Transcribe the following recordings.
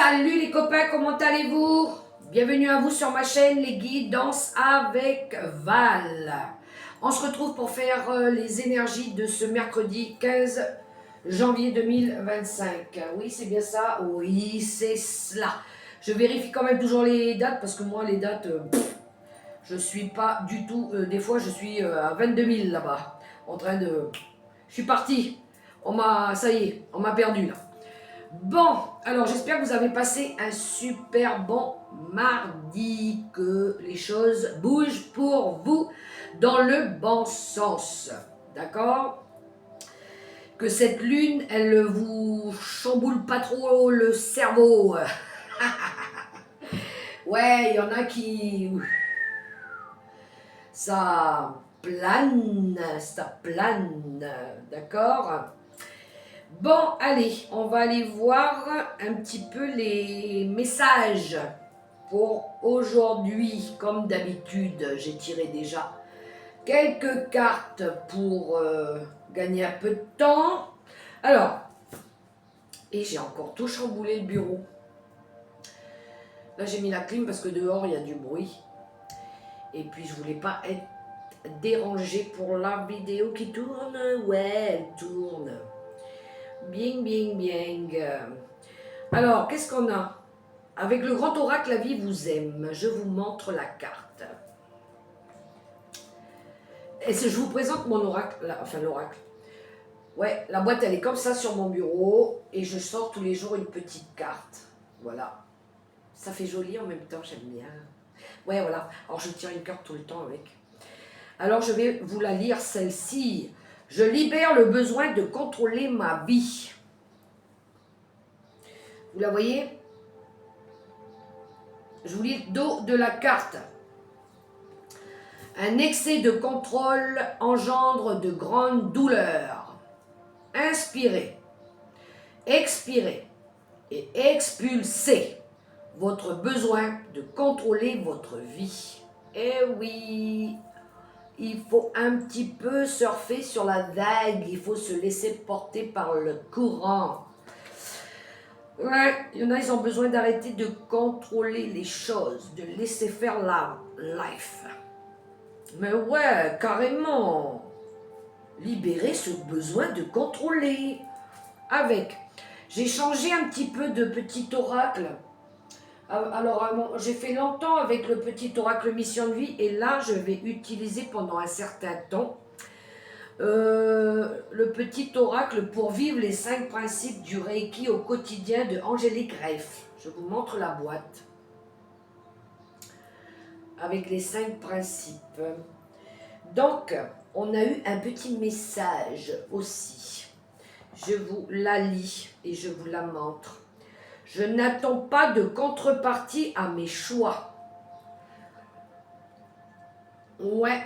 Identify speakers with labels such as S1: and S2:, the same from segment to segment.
S1: Salut les copains, comment allez-vous? Bienvenue à vous sur ma chaîne Les Guidances avec Val. On se retrouve pour faire les énergies de ce mercredi 15 janvier 2025. Oui, c'est bien ça? Oui, c'est cela. Je vérifie quand même toujours les dates parce que moi, les dates, je suis pas du tout... des fois, je suis à 22 000 là-bas. En train de... Je suis parti. Ça y est, on m'a perdu là. Bon, alors j'espère que vous avez passé un super bon mardi, que les choses bougent pour vous dans le bon sens, d'accord? Que cette lune, elle vous chamboule pas trop le cerveau. Ouais, il y en a qui... ça plane, d'accord? Bon, allez, on va aller voir un petit peu les messages pour aujourd'hui. Comme d'habitude, j'ai tiré déjà quelques cartes pour gagner un peu de temps. Alors, et j'ai encore tout chamboulé le bureau. Là, j'ai mis la clim parce que dehors, il y a du bruit. Et puis, je voulais pas être dérangée pour la vidéo qui tourne. Ouais, elle tourne. Bien, bien, bien. Alors, qu'est-ce qu'on a? Avec le grand oracle, la vie vous aime. Je vous montre la carte. Et je vous présente mon oracle, enfin l'oracle. Ouais, la boîte, elle est comme ça sur mon bureau. Et je sors tous les jours une petite carte. Voilà. Ça fait joli en même temps, j'aime bien. Ouais, voilà. Alors, je tire une carte tout le temps avec. Alors, je vais vous la lire, celle-ci. Je libère le besoin de contrôler ma vie. Vous la voyez? Je vous lis le dos de la carte. Un excès de contrôle engendre de grandes douleurs. Inspirez, expirez et expulsez votre besoin de contrôler votre vie. Eh oui, il faut un petit peu surfer sur la vague, il faut se laisser porter par le courant. Ouais, il y en a, ils ont besoin d'arrêter de contrôler les choses, de laisser faire la life. Mais ouais, carrément. Libérer ce besoin de contrôler. Avec. J'ai changé un petit peu de petit oracle. Alors, j'ai fait longtemps avec le petit oracle mission de vie. Et là, je vais utiliser pendant un certain temps le petit oracle pour vivre les 5 principes du Reiki au quotidien de Angélique Reif. Je vous montre la boîte. Avec les 5 principes. Donc, on a eu un petit message aussi. Je vous la lis et je vous la montre. Je n'attends pas de contrepartie à mes choix. Ouais,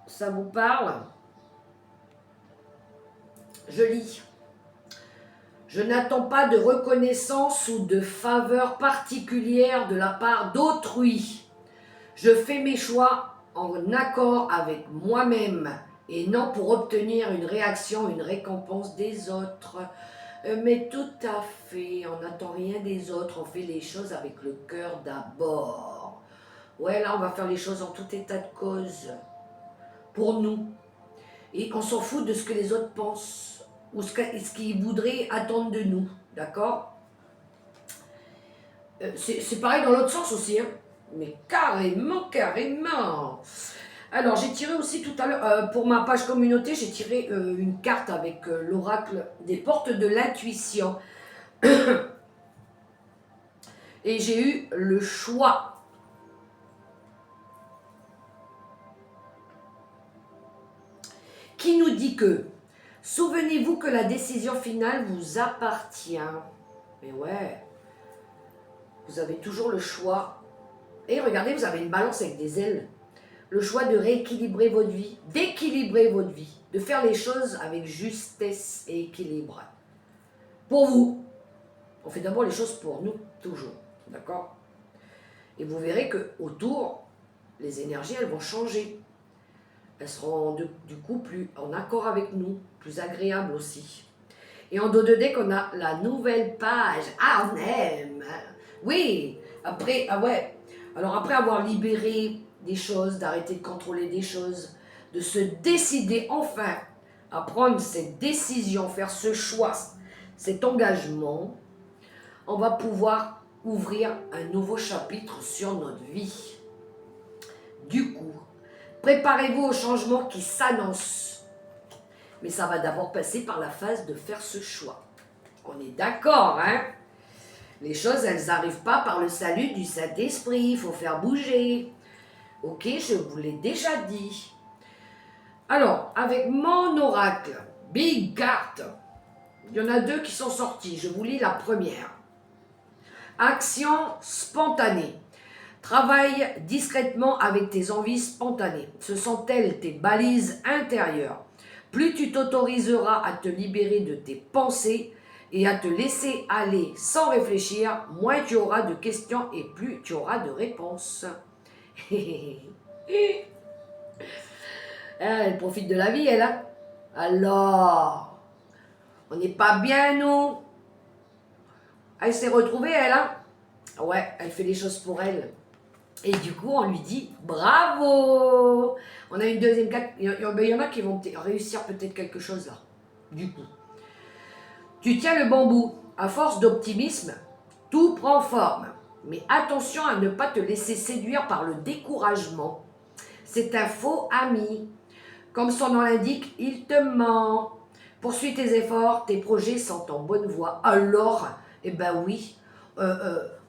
S1: ça vous parle? Je lis. Je n'attends pas de reconnaissance ou de faveur particulière de la part d'autrui. Je fais mes choix en accord avec moi-même et non pour obtenir une réaction, une récompense des autres. Mais tout à fait, on n'attend rien des autres, on fait les choses avec le cœur d'abord. Ouais, là, on va faire les choses en tout état de cause, pour nous. Et on s'en fout de ce que les autres pensent, ou ce qu'ils voudraient attendre de nous, d'accord? C'est pareil dans l'autre sens aussi, hein. Mais carrément, carrément. Alors, j'ai tiré aussi tout à l'heure, pour ma page communauté, j'ai tiré une carte avec l'oracle des portes de l'intuition. Et j'ai eu le choix. Qui nous dit que, souvenez-vous que la décision finale vous appartient. Mais ouais, vous avez toujours le choix. Et regardez, vous avez une balance avec des ailes. Le choix de rééquilibrer votre vie, d'équilibrer votre vie, de faire les choses avec justesse et équilibre. Pour vous. On fait d'abord les choses pour nous, toujours. D'accord? Et vous verrez que autour, les énergies, elles vont changer. Elles seront du coup plus en accord avec nous, plus agréables aussi. Et en dos de deck, on a la nouvelle page. Ah, on aime. Oui, après, ah ouais. Alors après avoir libéré des choses, d'arrêter de contrôler des choses, de se décider enfin à prendre cette décision, faire ce choix, cet engagement, on va pouvoir ouvrir un nouveau chapitre sur notre vie. Du coup, préparez-vous au changement qui s'annonce. Mais ça va d'abord passer par la phase de faire ce choix. On est d'accord, hein? Les choses, elles n'arrivent pas par le salut du Saint-Esprit. Il faut faire bouger. Ok, je vous l'ai déjà dit. Alors, avec mon oracle, Big Card, il y en a deux qui sont sortis. Je vous lis la première. Action spontanée. Travaille discrètement avec tes envies spontanées. Ce sont elles tes balises intérieures. Plus tu t'autoriseras à te libérer de tes pensées et à te laisser aller sans réfléchir, moins tu auras de questions et plus tu auras de réponses. Elle profite de la vie, elle, hein? Alors, on n'est pas bien, nous? Elle s'est retrouvée, elle, hein? Ouais, elle fait les choses pour elle. Et du coup, on lui dit bravo. On a une deuxième carte. Il y en a qui vont réussir peut-être quelque chose là. Du coup, tu tiens le bon bout. À force d'optimisme, tout prend forme. Mais attention à ne pas te laisser séduire par le découragement. C'est un faux ami. Comme son nom l'indique, il te ment. Poursuis tes efforts, tes projets sont en bonne voie. Alors, eh ben oui,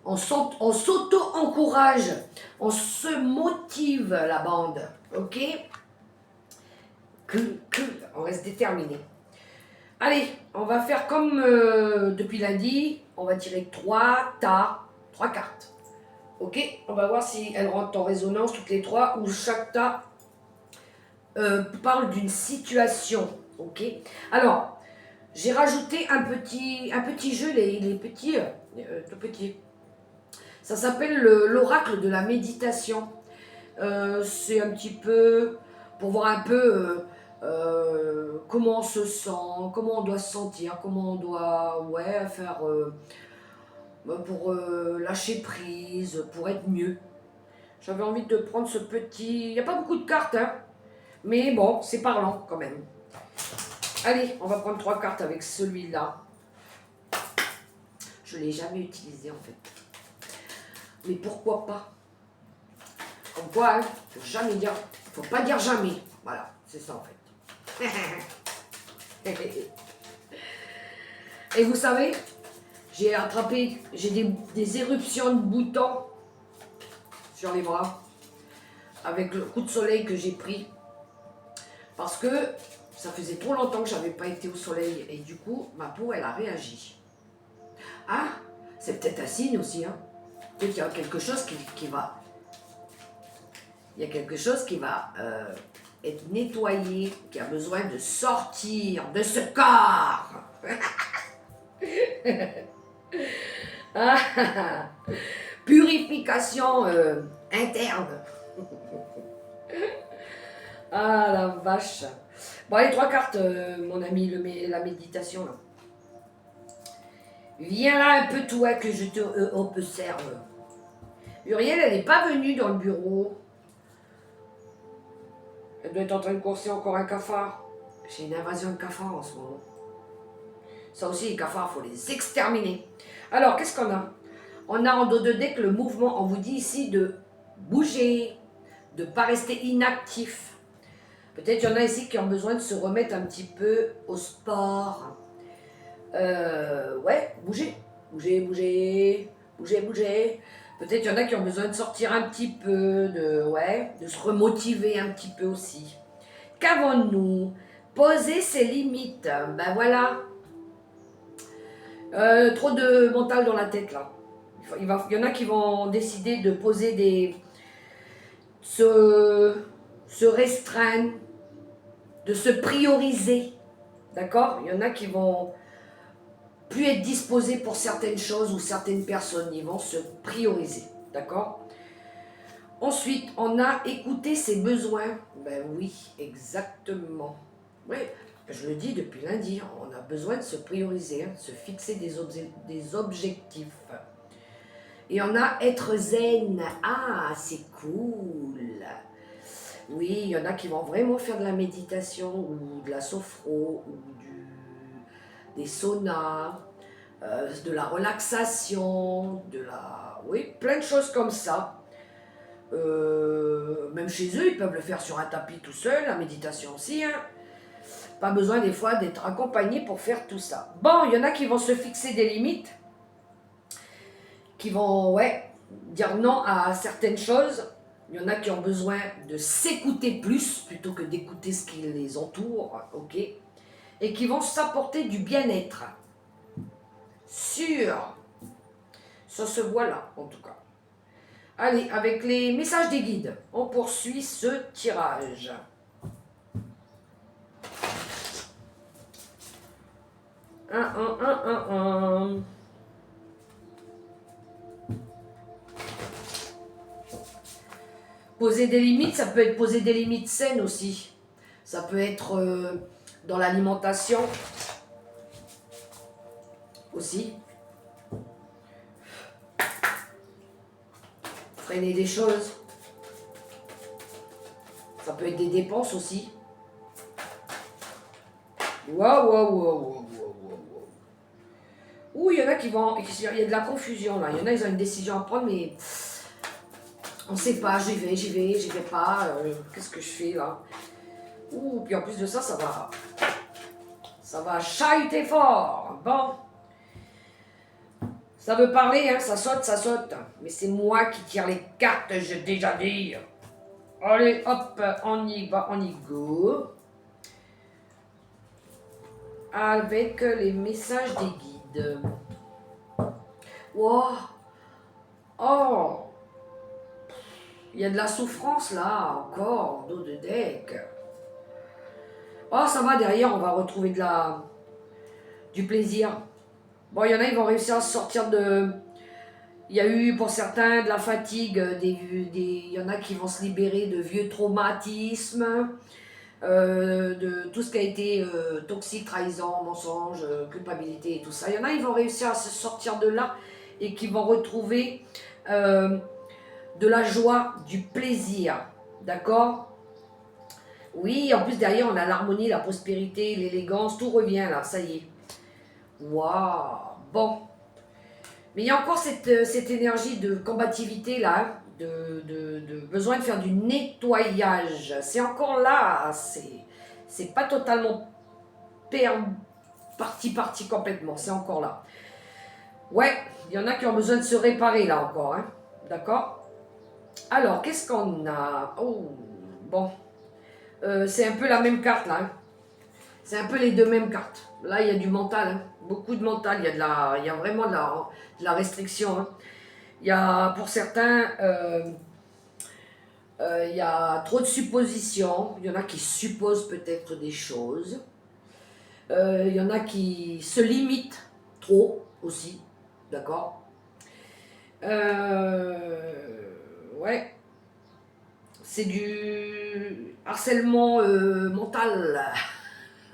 S1: on s'auto-encourage, on se motive la bande, ok? On reste déterminé. Allez, on va faire comme depuis lundi, on va tirer trois cartes. Ok? On va voir si elles rentrent en résonance toutes les trois ou chaque tas parle d'une situation. Ok? Alors, j'ai rajouté un petit jeu, les petits, tout petits. Ça s'appelle l'oracle de la méditation. C'est un petit peu pour voir un peu comment on se sent, comment on doit se sentir, comment on doit faire pour lâcher prise, pour être mieux. J'avais envie de prendre ce petit... Il n'y a pas beaucoup de cartes, hein, mais bon, c'est parlant quand même. Allez, on va prendre 3 cartes avec celui-là. Je ne l'ai jamais utilisé en fait. Mais pourquoi pas? Comme quoi, hein, faut jamais dire, faut pas dire jamais. Voilà, c'est ça en fait. Et vous savez, j'ai des éruptions de boutons sur les bras avec le coup de soleil que j'ai pris parce que ça faisait trop longtemps que j'avais pas été au soleil et du coup ma peau elle a réagi. Ah, c'est peut-être un signe aussi, hein. Peut-être qu'il y a quelque chose qui va. Il y a quelque chose qui va être nettoyé, qui a besoin de sortir de ce corps. Purification interne. Ah la vache. Bon, les 3 cartes, mon ami, la méditation là. Viens là un peu toi que je te observe. Uriel, elle n'est pas venue dans le bureau. Elle doit être en train de courser encore un cafard. J'ai une invasion de cafards en ce moment. Ça aussi, les cafards, il faut les exterminer. Alors, qu'est-ce qu'on a? On a en dos de deck le mouvement. On vous dit ici de bouger, de ne pas rester inactif. Peut-être qu'il y en a ici qui ont besoin de se remettre un petit peu au sport. Ouais, bouger. Bouger. Peut-être qu'il y en a qui ont besoin de sortir un petit peu, de se remotiver un petit peu aussi. Qu'avons-nous? Poser ses limites. Ben voilà. Trop de mental dans la tête là. Il y en a qui vont décider de poser se restreindre, de se prioriser. D'accord? Il y en a qui vont plus être disposés pour certaines choses ou certaines personnes. Ils vont se prioriser. D'accord? Ensuite, on a écouté ses besoins. Ben oui, exactement. Oui, Je le dis depuis lundi, on a besoin de se prioriser, de se fixer des objectifs. Et on a être zen. Ah, c'est cool. Oui, il y en a qui vont vraiment faire de la méditation ou de la sophro ou des saunas, de la relaxation, oui, plein de choses comme ça. Même chez eux, ils peuvent le faire sur un tapis tout seul, la méditation aussi. Hein. Pas besoin des fois d'être accompagné pour faire tout ça. Bon, il y en a qui vont se fixer des limites, qui vont, dire non à certaines choses. Il y en a qui ont besoin de s'écouter plus plutôt que d'écouter ce qui les entoure, ok? Et qui vont s'apporter du bien-être sur ce voie-là, en tout cas. Allez, avec les messages des guides, on poursuit ce tirage. Un. Poser des limites, ça peut être poser des limites saines aussi. Ça peut être dans l'alimentation aussi. Freiner des choses. Ça peut être des dépenses aussi. Waouh. Ouh, il y en a qui vont... Il y a de la confusion là. Il y en a, ils ont une décision à prendre, mais... On sait pas, j'y vais pas. Qu'est-ce que je fais là? Ouh, puis en plus de ça, ça va chahuter fort. Bon. Ça veut parler, hein, ça saute. Mais c'est moi qui tire les cartes, j'ai déjà dit. Allez, hop, on y va, on y go. Avec les messages des guides. Wow. Oh. Il y a de la souffrance là, encore, en dos de deck. Oh, ça va, derrière, on va retrouver du plaisir. Bon, il y en a, ils vont réussir à se sortir de... Il y a eu, pour certains, de la fatigue. Il y en a qui vont se libérer de vieux traumatismes, de tout ce qui a été toxique, trahison, mensonge, culpabilité et tout ça. Il y en a, ils vont réussir à se sortir de là et qui vont retrouver de la joie, du plaisir. D'accord? Oui, en plus, derrière, on a l'harmonie, la prospérité, l'élégance. Tout revient là, ça y est. Waouh! Bon. Mais il y a encore cette énergie de combativité là, hein, de besoin de faire du nettoyage. C'est encore là, c'est pas totalement parti complètement, c'est encore là. Ouais, il y en a qui ont besoin de se réparer là encore, hein, d'accord? Alors, qu'est-ce qu'on a? Oh, bon, c'est un peu la même carte là, hein. C'est un peu les deux mêmes cartes. Là, il y a du mental, hein. Beaucoup de mental. Il y a vraiment de la restriction. Hein. Il y a, pour certains, il y a trop de suppositions. Il y en a qui supposent peut-être des choses. Il y en a qui se limitent trop aussi. D'accord? Ouais. C'est du harcèlement mental.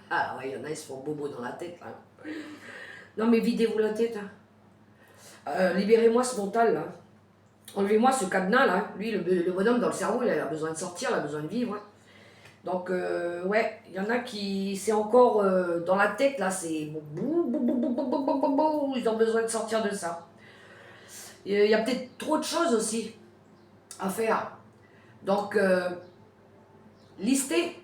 S1: Ah ouais, il y en a, ils se font bobo dans la tête, là. Non, mais videz-vous la tête, hein. Libérez-moi ce mental, là. Enlevez-moi ce cadenas, là. Lui, le bonhomme dans le cerveau, il a besoin de sortir, il a besoin de vivre. Hein. Donc, ouais, il y en a qui... C'est encore dans la tête, là, c'est... Ils ont besoin de sortir de ça. Il y a peut-être trop de choses aussi à faire. Donc, listez.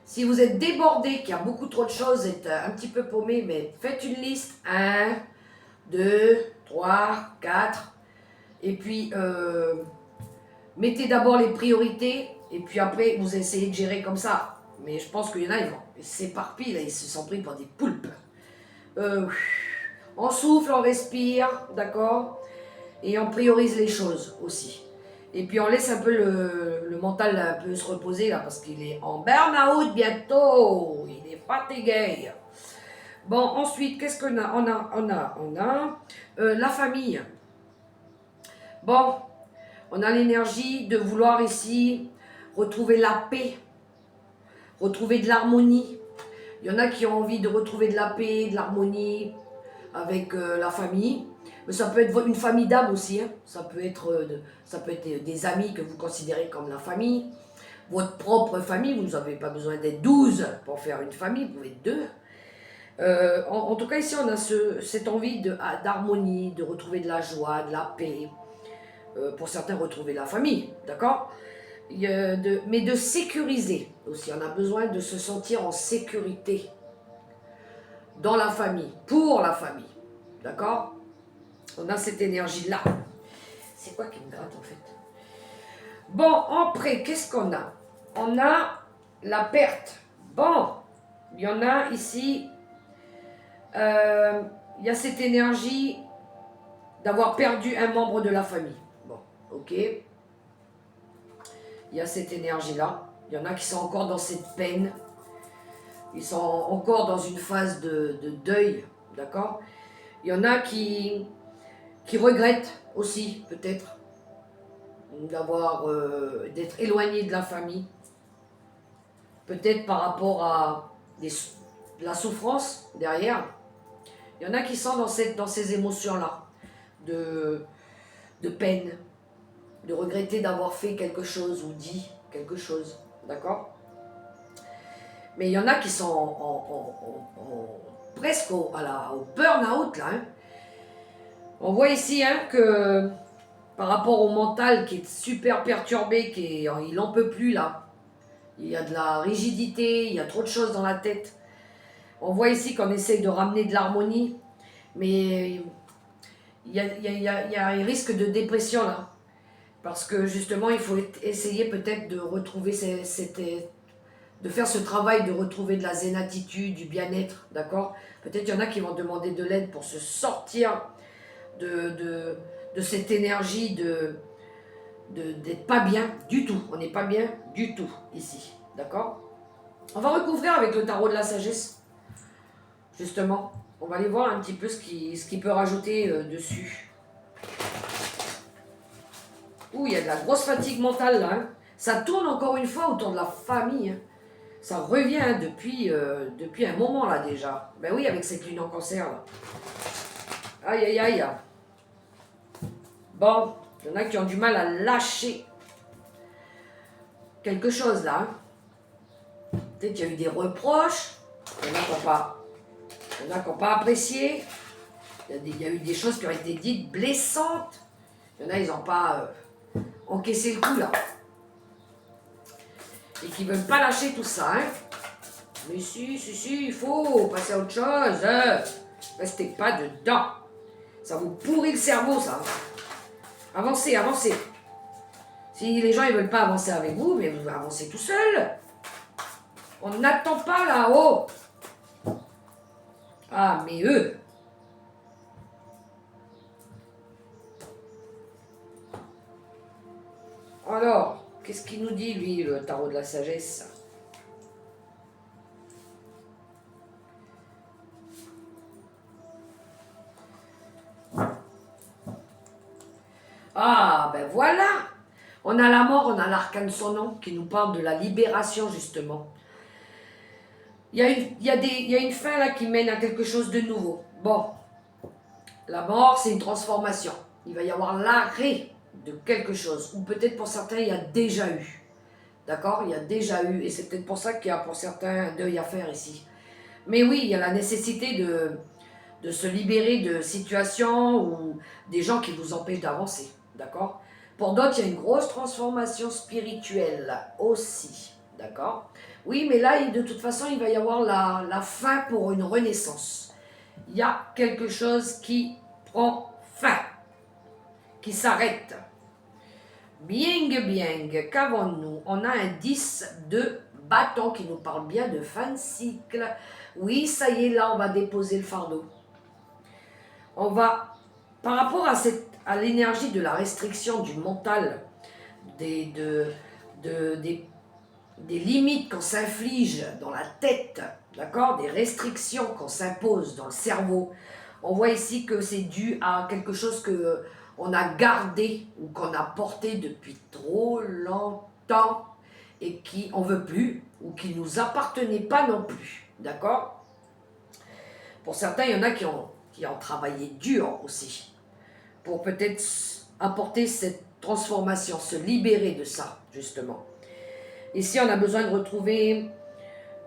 S1: Si vous êtes débordé, qu'il y a beaucoup trop de choses, êtes un petit peu paumé, mais faites une liste. 1, 2, 3, 4. Et puis, mettez d'abord les priorités. Et puis après, vous essayez de gérer comme ça. Mais je pense qu'il y en a, ils s'éparpillent, ils se sont pris pour des poulpes. On souffle, on respire, d'accord? Et on priorise les choses aussi. Et puis on laisse un peu le mental un peu se reposer là, parce qu'il est en burn-out bientôt. Il est fatigué. Bon, ensuite, qu'est-ce qu'on a? On a la famille. Bon, on a l'énergie de vouloir ici retrouver la paix, retrouver de l'harmonie. Il y en a qui ont envie de retrouver de la paix, de l'harmonie avec la famille. Mais ça peut être une famille d'âme aussi. Hein. Ça peut être des amis que vous considérez comme la famille. Votre propre famille, vous n'avez pas besoin d'être 12 pour faire une famille, vous pouvez être 2. En tout cas, ici, on a cette envie d'harmonie, de retrouver de la joie, de la paix. Pour certains, retrouver la famille, d'accord? Mais de sécuriser aussi. On a besoin de se sentir en sécurité dans la famille, pour la famille, d'accord? On a cette énergie-là. C'est quoi qui me gratte en fait? Bon, après, qu'est-ce qu'on a? On a la perte. Bon, il y en a ici. Il y a cette énergie d'avoir perdu un membre de la famille. Bon, ok. Il y a cette énergie-là. Il y en a qui sont encore dans cette peine. Ils sont encore dans une phase de deuil, d'accord? Il y en a qui regrettent aussi, peut-être, d'être éloignés de la famille. Peut-être par rapport à de la souffrance derrière. Il y en a qui sont dans ces émotions-là, de peine, de regretter d'avoir fait quelque chose ou dit quelque chose, d'accord? Mais il y en a qui sont presque au burn-out, là. Hein. On voit ici hein, que par rapport au mental qui est super perturbé, il n'en peut plus, là. Il y a de la rigidité, il y a trop de choses dans la tête. On voit ici qu'on essaye de ramener de l'harmonie, mais il y a un risque de dépression là. Parce que justement, il faut essayer peut-être de retrouver de faire ce travail de retrouver de la zénatitude, du bien-être, d'accord? Peut-être il y en a qui vont demander de l'aide pour se sortir de cette énergie d'être pas bien du tout. On n'est pas bien du tout ici, d'accord? On va recouvrir avec le tarot de la sagesse. Justement, on va aller voir un petit peu ce qui peut rajouter dessus. Ouh, il y a de la grosse fatigue mentale là. Hein. Ça tourne encore une fois autour de la famille. Hein. Ça revient hein, depuis un moment là déjà. Ben oui, avec cette lune en cancer là. Aïe aïe aïe. Bon, il y en a qui ont du mal à lâcher quelque chose là. Hein. Peut-être qu'il y a eu des reproches. Il y en a qui n'ont pas apprécié. Il y a eu des choses qui ont été dites blessantes. Il y en a, ils n'ont pas encaissé le coup là. Et qui ne veulent pas lâcher tout ça. Hein. Mais si, il faut passer à autre chose. Restez pas dedans. Ça vous pourrit le cerveau, ça. Avancez, avancez. Si les gens ne veulent pas avancer avec vous, mais vous avancez tout seul. On n'attend pas là-haut. Ah, mais eux. Alors, qu'est-ce qu'il nous dit, lui, le tarot de la sagesse? Ah, ben voilà. On a la mort, on a l'arcane son nom qui nous parle de la libération, justement. Il y a une fin là qui mène à quelque chose de nouveau. Bon, la mort, c'est une transformation. Il va y avoir l'arrêt de quelque chose. Ou peut-être pour certains, il y a déjà eu. D'accord? Il y a déjà eu. Et c'est peut-être pour ça qu'il y a pour certains un deuil à faire ici. Mais oui, il y a la nécessité de se libérer de situations ou des gens qui vous empêchent d'avancer. D'accord? Pour d'autres, il y a une grosse transformation spirituelle aussi. D'accord? Oui, mais là, de toute façon, il va y avoir la fin pour une renaissance. Il y a quelque chose qui prend fin, qui s'arrête. Bien, qu'avons-nous? On a un 10 de bâton qui nous parle bien de fin de cycle. Oui, ça y est, là, on va déposer le fardeau. On va, par rapport à l'énergie de la restriction du mental, des limites qu'on s'inflige dans la tête, d'accord, des restrictions qu'on s'impose dans le cerveau, on voit ici que c'est dû à quelque chose qu'on a gardé ou qu'on a porté depuis trop longtemps et qui en veut plus ou qui ne nous appartenait pas non plus. D'accord? Pour certains, il y en a qui ont travaillé dur aussi pour peut-être apporter cette transformation, se libérer de ça, justement. Ici, on a besoin de retrouver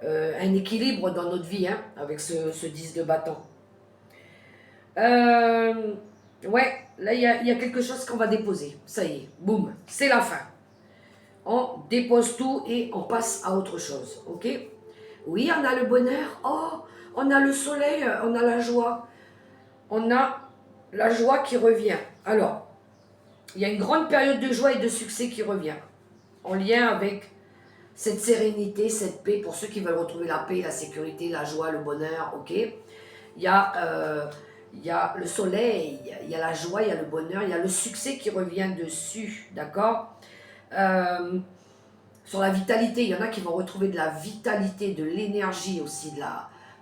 S1: un équilibre dans notre vie, hein, avec ce 10 de bâton. Ouais, là, il y a quelque chose qu'on va déposer. Ça y est, boum, c'est la fin. On dépose tout et on passe à autre chose, ok? Oui, on a le bonheur, oh, on a le soleil, on a la joie. On a la joie qui revient. Alors, il y a une grande période de joie et de succès qui revient, en lien avec cette sérénité, cette paix, pour ceux qui veulent retrouver la paix, la sécurité, la joie, le bonheur, ok? Il y a le soleil, il y a la joie, il y a le bonheur, il y a le succès qui revient dessus, d'accord? Sur la vitalité, il y en a qui vont retrouver de la vitalité, de l'énergie aussi,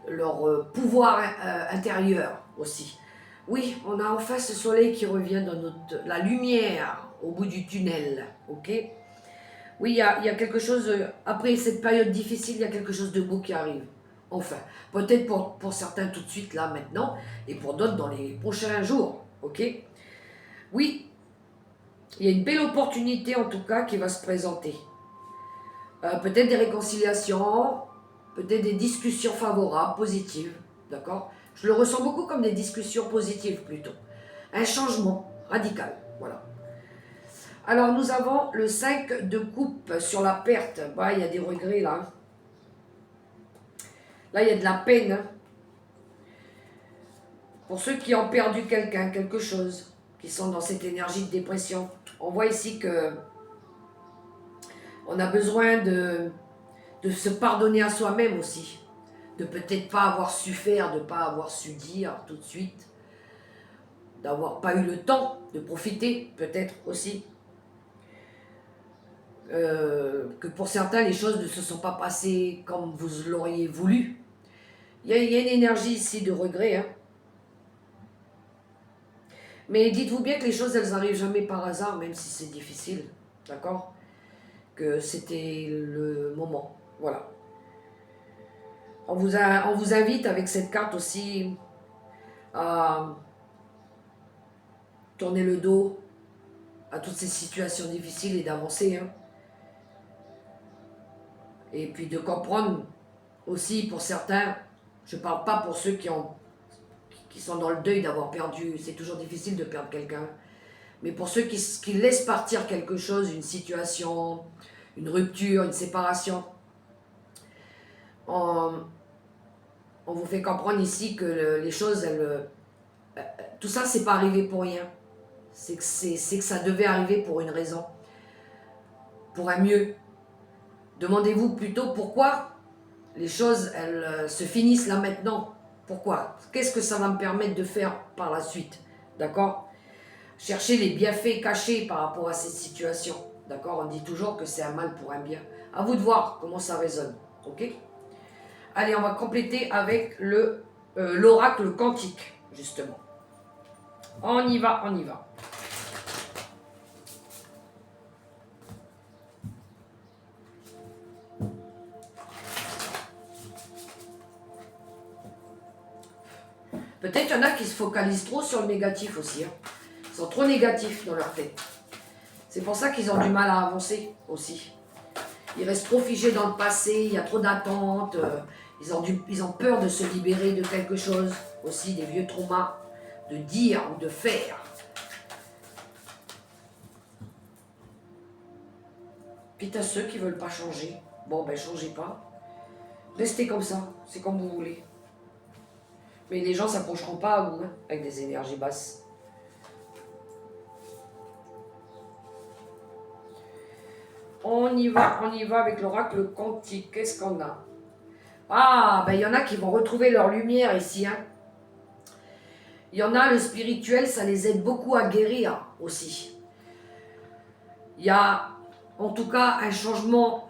S1: leur pouvoir intérieur aussi. Oui, on a enfin ce soleil qui revient dans la lumière au bout du tunnel, ok? Oui, il y a quelque chose, après cette période difficile, il y a quelque chose de beau qui arrive. Enfin, peut-être pour certains tout de suite, là, maintenant, et pour d'autres dans les prochains jours, ok? Oui, il y a une belle opportunité en tout cas qui va se présenter. Peut-être des réconciliations, peut-être des discussions favorables, positives, d'accord? Je le ressens beaucoup comme des discussions positives plutôt. Un changement radical, voilà. Alors nous avons le 5 de coupe sur la perte. Bah, il y a des regrets là. Là, il y a de la peine. Hein. Pour ceux qui ont perdu quelqu'un, quelque chose, qui sont dans cette énergie de dépression. On voit ici que on a besoin de se pardonner à soi-même aussi. De peut-être pas avoir su faire, de pas avoir su dire tout de suite. D'avoir pas eu le temps de profiter, peut-être aussi. Que pour certains, les choses ne se sont pas passées comme vous l'auriez voulu. Il y a une énergie ici de regret. Hein. Mais dites-vous bien que les choses, elles n'arrivent jamais par hasard, même si c'est difficile. D'accord? Que c'était le moment. Voilà. On vous invite avec cette carte aussi à tourner le dos à toutes ces situations difficiles et d'avancer. Hein. Et puis de comprendre aussi pour certains, je ne parle pas pour ceux qui sont dans le deuil d'avoir perdu, c'est toujours difficile de perdre quelqu'un, mais pour ceux qui laissent partir quelque chose, une situation, une rupture, une séparation, on vous fait comprendre ici que les choses, tout ça, c'est pas arrivé pour rien. C'est que ça devait arriver pour une raison, pour un mieux. Demandez-vous plutôt pourquoi les choses, elles se finissent là maintenant. Pourquoi? Qu'est-ce que ça va me permettre de faire par la suite? D'accord? Cherchez les bienfaits cachés par rapport à cette situation. D'accord? On dit toujours que c'est un mal pour un bien. À vous de voir comment ça résonne. Ok? Allez, on va compléter avec l'oracle quantique, justement. On y va, on y va. Peut-être qu'il y en a qui se focalisent trop sur le négatif aussi. Hein. Ils sont trop négatifs dans leur tête. C'est pour ça qu'ils ont du mal à avancer aussi. Ils restent trop figés dans le passé, il y a trop d'attentes, ils ont peur de se libérer de quelque chose, aussi des vieux traumas, de dire ou de faire. Puis à ceux qui ne veulent pas changer, bon ben changez pas, restez comme ça, c'est comme vous voulez. Mais les gens ne s'approcheront pas à vous, hein, avec des énergies basses. On y va avec l'oracle quantique. Qu'est-ce qu'on a? Ah, ben il y en a qui vont retrouver leur lumière ici. Hein. Il y en a, le spirituel, ça les aide beaucoup à guérir aussi. Il y a en tout cas un changement,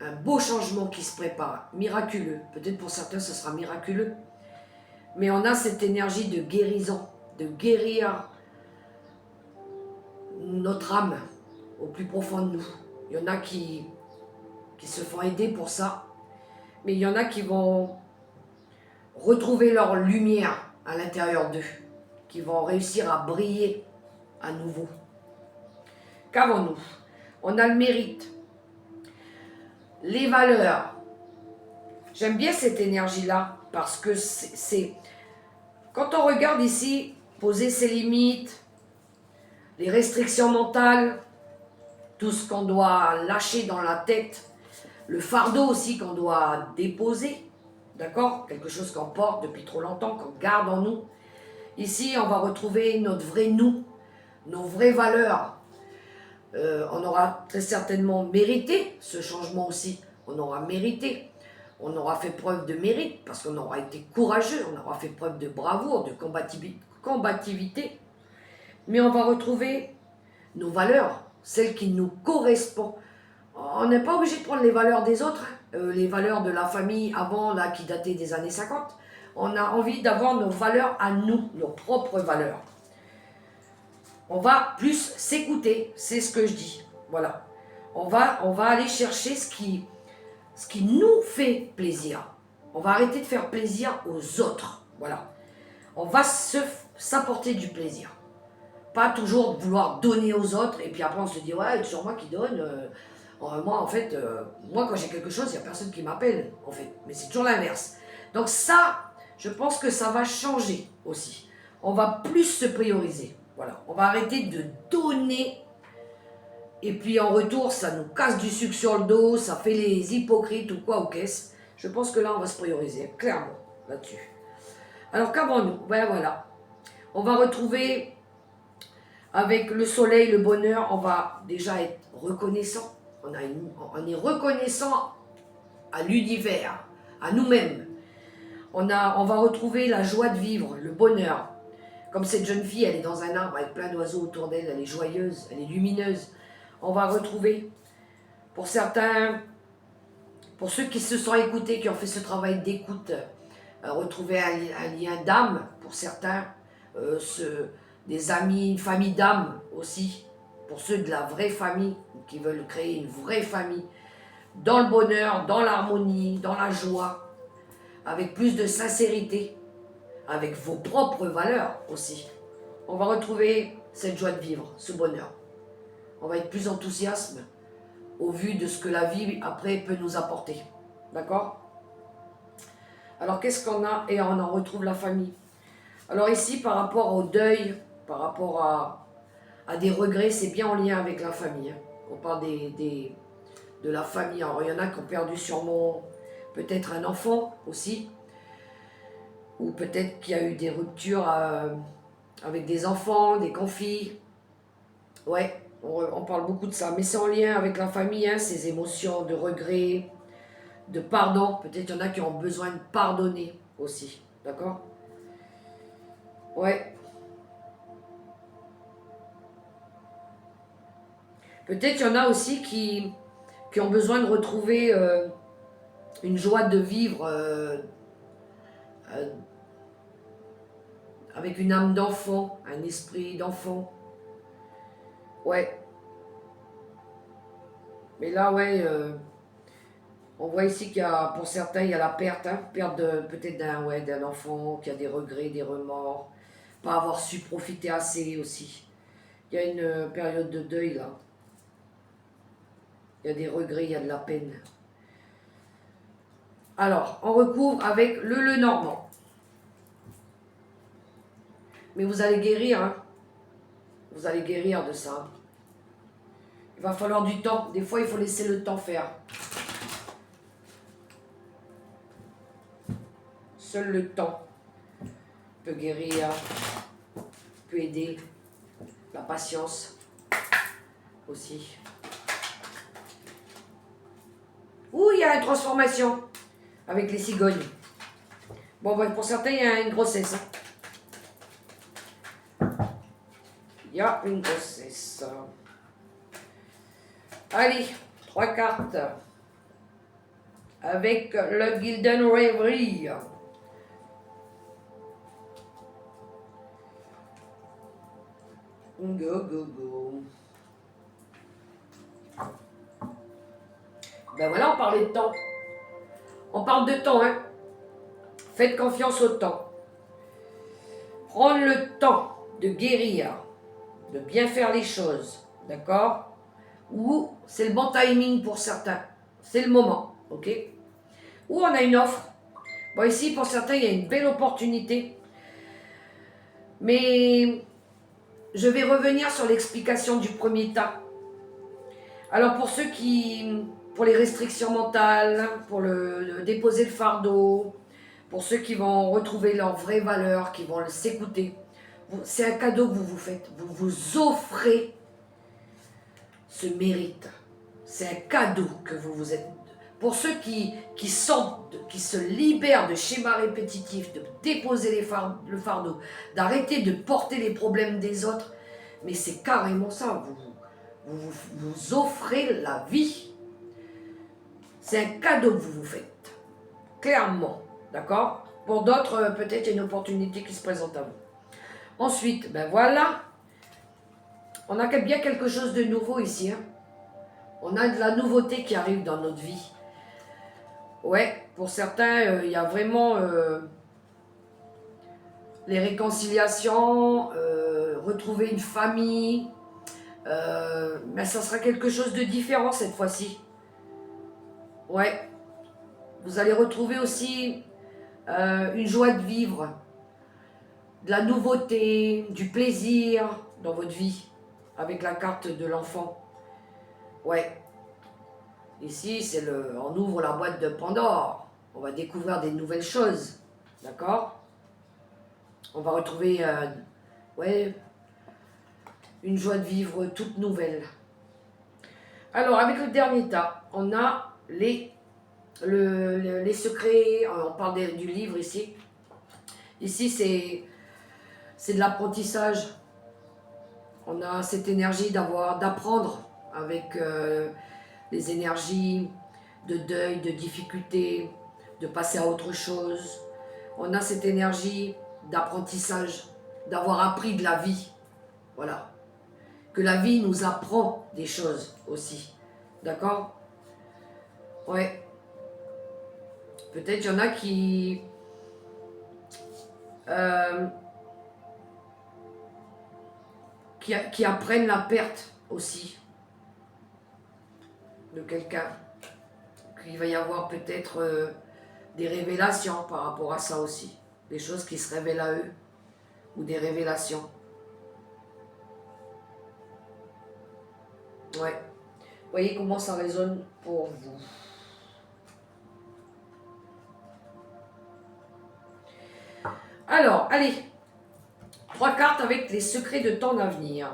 S1: un beau changement qui se prépare, miraculeux. Peut-être pour certains, ce sera miraculeux. Mais on a cette énergie de guérison, de guérir notre âme. au plus profond de nous. Il y en a qui se font aider pour ça, mais il y en a qui vont retrouver leur lumière à l'intérieur d'eux, qui vont réussir à briller à nouveau. Qu'avons-nous? On a le mérite, les valeurs. J'aime bien cette énergie-là parce que c'est quand on regarde ici, poser ses limites, les restrictions mentales, tout ce qu'on doit lâcher dans la tête, le fardeau aussi qu'on doit déposer, d'accord? Quelque chose qu'on porte depuis trop longtemps, qu'on garde en nous. Ici, on va retrouver notre vrai nous, nos vraies valeurs. On aura très certainement mérité ce changement aussi. On aura mérité. On aura fait preuve de mérite parce qu'on aura été courageux, on aura fait preuve de bravoure, de combativité. Mais on va retrouver nos valeurs, celles qui nous correspondent. On n'est pas obligé de prendre les valeurs des autres, les valeurs de la famille avant, là, qui dataient des années 50. On a envie d'avoir nos valeurs à nous, nos propres valeurs. On va plus s'écouter, c'est ce que je dis. Voilà. On va aller chercher ce qui nous fait plaisir. On va arrêter de faire plaisir aux autres. Voilà. On va s'apporter du plaisir. Pas toujours vouloir donner aux autres et puis après on se dit ouais, c'est toujours moi qui donne. Moi en fait, moi quand j'ai quelque chose, il n'y a personne qui m'appelle en fait. Mais c'est toujours l'inverse. Donc ça, je pense que ça va changer aussi. On va plus se prioriser. Voilà. On va arrêter de donner. Et puis en retour, ça nous casse du sucre sur le dos, ça fait les hypocrites ou quoi ou qu'est-ce. Je pense que là, on va se prioriser, clairement, là-dessus. Alors qu'avons-nous? Ben voilà. On va retrouver, avec le soleil, le bonheur, on va déjà être reconnaissant. On est reconnaissant à l'univers, à nous-mêmes. On va retrouver la joie de vivre, le bonheur. Comme cette jeune fille, elle est dans un arbre avec plein d'oiseaux autour d'elle, elle est joyeuse, elle est lumineuse. On va retrouver, pour certains, pour ceux qui se sont écoutés, qui ont fait ce travail d'écoute, retrouver un lien d'âme, pour certains, des amis, une famille d'âme aussi, pour ceux de la vraie famille, qui veulent créer une vraie famille, dans le bonheur, dans l'harmonie, dans la joie, avec plus de sincérité, avec vos propres valeurs aussi. On va retrouver cette joie de vivre, ce bonheur. On va être plus enthousiaste au vu de ce que la vie après peut nous apporter. D'accord? Alors qu'est-ce qu'on a? Et on en retrouve la famille. Alors ici, par rapport au deuil, par rapport à des regrets, c'est bien en lien avec la famille. Hein. On parle de la famille. Alors il y en a qui ont perdu sûrement peut-être un enfant aussi. Ou peut-être qu'il y a eu des ruptures avec des enfants, des conflits. Ouais. On parle beaucoup de ça, mais c'est en lien avec la famille, hein, ces émotions de regret, de pardon. Peut-être qu'il y en a qui ont besoin de pardonner aussi, d'accord? Ouais. Peut-être qu'il y en a aussi qui ont besoin de retrouver une joie de vivre avec une âme d'enfant, un esprit d'enfant. Ouais. Mais là, ouais, on voit ici qu'il y a, pour certains, il y a la perte, hein, perte peut-être d'un enfant, qui a des regrets, des remords, pas avoir su profiter assez aussi. Il y a une période de deuil là. Il y a des regrets, il y a de la peine. Alors, on recouvre avec le normand. Mais vous allez guérir, hein. Vous allez guérir de ça. Il va falloir du temps. Des fois, il faut laisser le temps faire. Seul le temps peut guérir, peut aider. La patience aussi. Ouh, il y a une transformation avec les cigognes. Bon, ben, pour certains, il y a une grossesse. Il y a une grossesse. Allez, 3 cartes. Avec le Golden Reverie. Go, go, go. Ben voilà, on parlait de temps. On parle de temps, hein. Faites confiance au temps. Prendre le temps de guérir, de bien faire les choses, d'accord? Ou c'est le bon timing pour certains. C'est le moment, ok? Ou on a une offre. Bon, ici, pour certains, il y a une belle opportunité. Mais je vais revenir sur l'explication du premier tas. Alors, pour ceux qui... Pour les restrictions mentales, pour déposer le fardeau, pour ceux qui vont retrouver leur vraie valeur, qui vont s'écouter, c'est un cadeau que vous vous faites. Vous vous offrez ce mérite. C'est un cadeau que vous vous êtes. Pour ceux qui sortent, qui se libèrent de schémas répétitifs, de déposer le fardeau, d'arrêter de porter les problèmes des autres, mais c'est carrément ça. Vous offrez la vie. C'est un cadeau que vous vous faites. Clairement. D'accord? Pour d'autres, peut-être il y a une opportunité qui se présente à vous. Ensuite, ben voilà. On a bien quelque chose de nouveau ici. Hein. On a de la nouveauté qui arrive dans notre vie. Ouais, pour certains, il y a vraiment les réconciliations, retrouver une famille. Mais ça sera quelque chose de différent cette fois-ci. Ouais. Vous allez retrouver aussi une joie de vivre, de la nouveauté, du plaisir dans votre vie, avec la carte de l'enfant. Ouais. Ici, c'est on ouvre la boîte de Pandore. On va découvrir des nouvelles choses. D'accord? On va retrouver ouais, une joie de vivre toute nouvelle. Alors, avec le dernier tas, on a les secrets. On parle du livre ici. Ici, c'est de l'apprentissage. On a cette énergie d'apprendre avec les énergies de deuil, de difficulté, de passer à autre chose. On a cette énergie d'apprentissage, d'avoir appris de la vie. Voilà. Que la vie nous apprend des choses aussi. D'accord? Ouais. Peut-être il y en a qui apprennent la perte aussi de quelqu'un. Il va y avoir peut-être des révélations par rapport à ça aussi. Des choses qui se révèlent à eux. Ou des révélations. Ouais. Voyez comment ça résonne pour vous. Alors, allez. 3 cartes avec les secrets de ton avenir.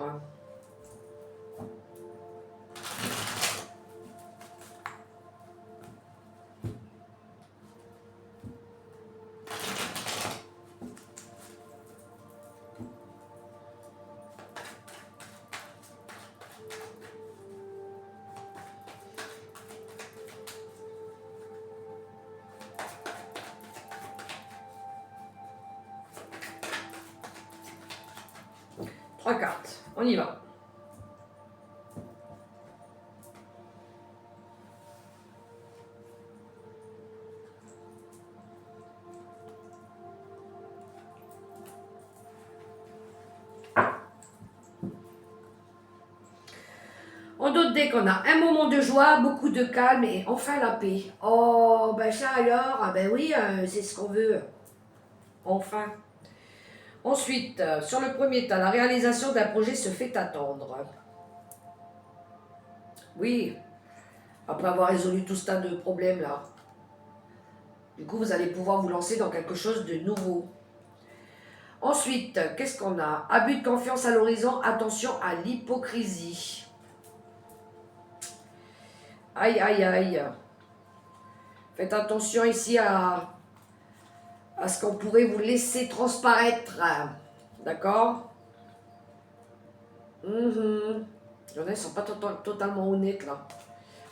S1: Trois cartes, on y va. En d'autres decks, on a un moment de joie, beaucoup de calme et enfin la paix. Oh, ben ça alors, ah ben oui, c'est ce qu'on veut. Enfin. Ensuite, sur le premier tas, la réalisation d'un projet se fait attendre. Oui, après avoir résolu tout ce tas de problèmes là. Du coup, vous allez pouvoir vous lancer dans quelque chose de nouveau. Ensuite, qu'est-ce qu'on a? Abus de confiance à l'horizon, attention à l'hypocrisie. Aïe, aïe, aïe. Faites attention ici à ce qu'on pourrait vous laisser transparaître. D'accord? Il y en a, ils ne sont pas totalement honnêtes là.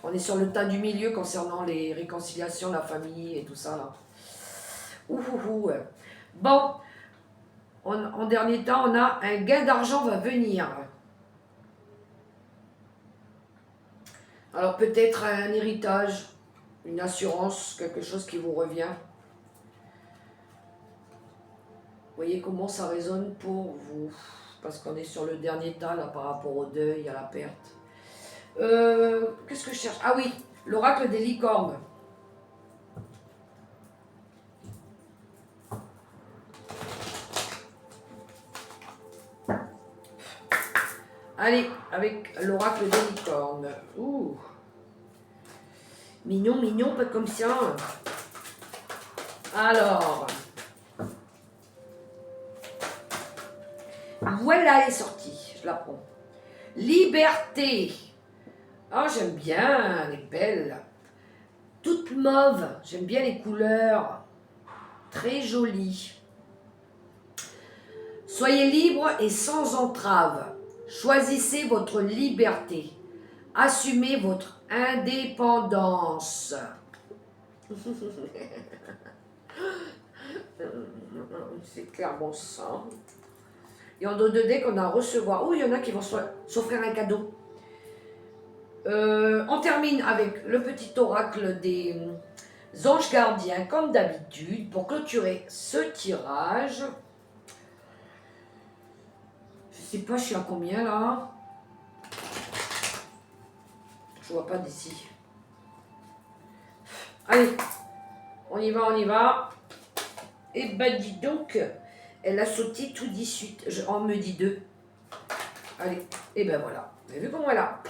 S1: On est sur le tas du milieu concernant les réconciliations, la famille et tout ça là. Ouh. Bon, en dernier temps, on a un gain d'argent va venir. Alors peut-être un héritage, une assurance, quelque chose qui vous revient. Voyez comment ça résonne pour vous. Parce qu'on est sur le dernier tas là par rapport au deuil, à la perte. Qu'est-ce que je cherche? Ah oui, l'oracle des licornes. Allez, avec l'oracle des licornes. Ouh. Mignon, mignon, pas comme ça. Alors. Voilà, elle est sortie. Je la prends. Liberté. Ah, j'aime bien, elle est belle. Toute mauve. J'aime bien les couleurs. Très jolies. Soyez libre et sans entrave. Choisissez votre liberté. Assumez votre indépendance. C'est clairement ça. Il y en a deux decks qu'on a à recevoir. Oh, il y en a qui vont s'offrir un cadeau. On termine avec le petit oracle des anges gardiens, comme d'habitude, pour clôturer ce tirage. Je sais pas, je suis à combien là? Je vois pas d'ici. Allez, on y va, on y va. Et ben dis donc, elle a sauté tout de suite. On me dit deux. Allez, et ben voilà. Vous avez vu comment elle a...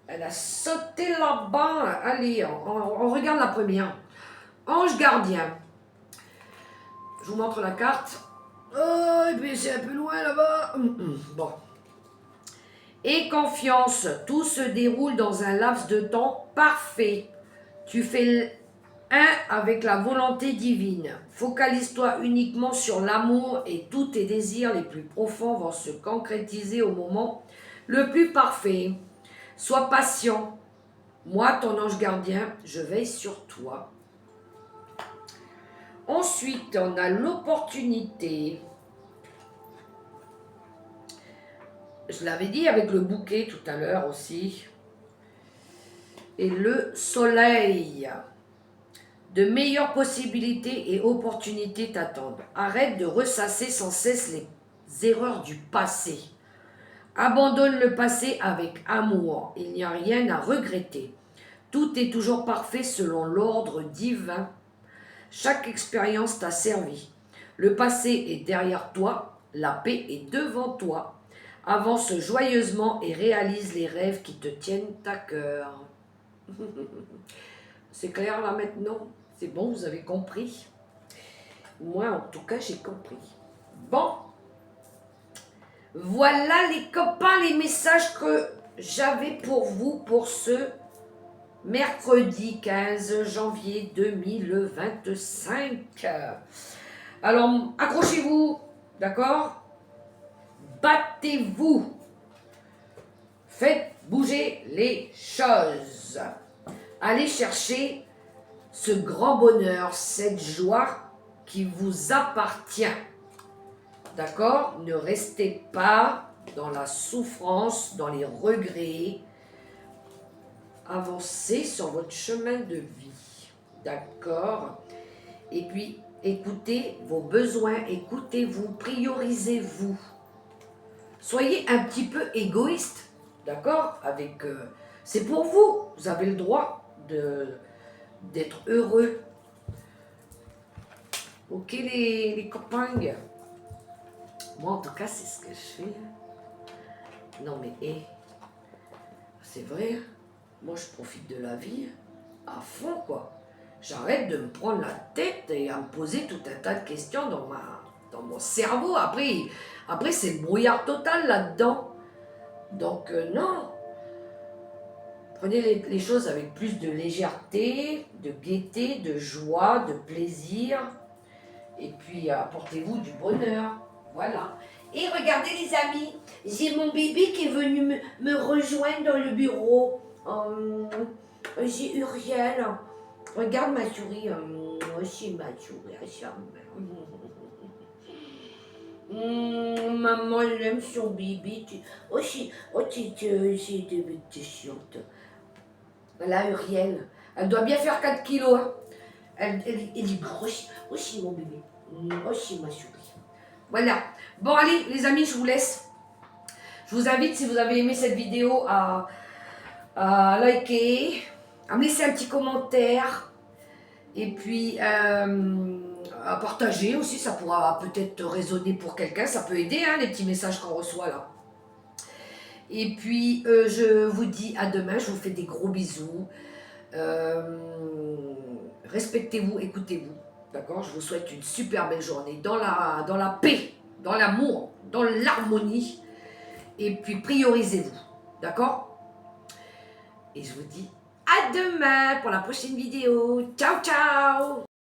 S1: Elle a sauté là-bas. Allez, on regarde la première. Ange gardien. Je vous montre la carte. Oh, et puis c'est un peu loin là-bas. Bon. Et confiance. Tout se déroule dans un laps de temps parfait. Tu fais un avec la volonté divine. Focalise-toi uniquement sur l'amour et tous tes désirs les plus profonds vont se concrétiser au moment le plus parfait. Sois patient. Moi, ton ange gardien, je veille sur toi. Ensuite, on a l'opportunité. Je l'avais dit avec le bouquet tout à l'heure aussi. Et le soleil. De meilleures possibilités et opportunités t'attendent. Arrête de ressasser sans cesse les erreurs du passé. Abandonne le passé avec amour. Il n'y a rien à regretter. Tout est toujours parfait selon l'ordre divin. Chaque expérience t'a servi. Le passé est derrière toi. La paix est devant toi. Avance joyeusement et réalise les rêves qui te tiennent à cœur. C'est clair là maintenant? C'est bon, vous avez compris? Moi, en tout cas, j'ai compris. Bon. Voilà les copains, les messages que j'avais pour vous pour ce mercredi 15 janvier 2025. Alors, accrochez-vous, d'accord? Battez-vous. Faites bouger les choses. Allez chercher ce grand bonheur, cette joie qui vous appartient. D'accord? Ne restez pas dans la souffrance, dans les regrets. Avancez sur votre chemin de vie. D'accord? Et puis, écoutez vos besoins, écoutez-vous, priorisez-vous. Soyez un petit peu égoïste. D'accord? C'est pour vous. Vous avez le droit d'être heureux. Ok les copains. Moi en tout cas c'est ce que je fais. Non mais c'est vrai. Moi je profite de la vie à fond quoi. J'arrête de me prendre la tête et à me poser tout un tas de questions dans mon cerveau. Après c'est le brouillard total là-dedans. Donc non. Prenez les choses avec plus de légèreté, de gaieté, de joie, de plaisir. Et puis apportez-vous du bonheur. Voilà. Et regardez les amis, j'ai mon bébé qui est venu me rejoindre dans le bureau. J'ai Uriel. Regarde ma souris. Moi aussi ma souris. Maman, elle aime son bébé. Oh, c'est de chiante. Là, Uriel, elle doit bien faire 4 kilos. Hein. Elle dit, oh, c'est mon bébé. Oh, c'est ma souris. Voilà. Bon, allez, les amis, je vous laisse. Je vous invite, si vous avez aimé cette vidéo, à liker, à me laisser un petit commentaire. Et puis, à partager aussi, ça pourra peut-être résonner pour quelqu'un. Ça peut aider, hein, les petits messages qu'on reçoit là. Et puis, je vous dis à demain. Je vous fais des gros bisous. Respectez-vous, écoutez-vous. D'accord? Je vous souhaite une super belle journée dans la paix, dans l'amour, dans l'harmonie. Et puis, priorisez-vous. D'accord? Et je vous dis à demain pour la prochaine vidéo. Ciao, ciao!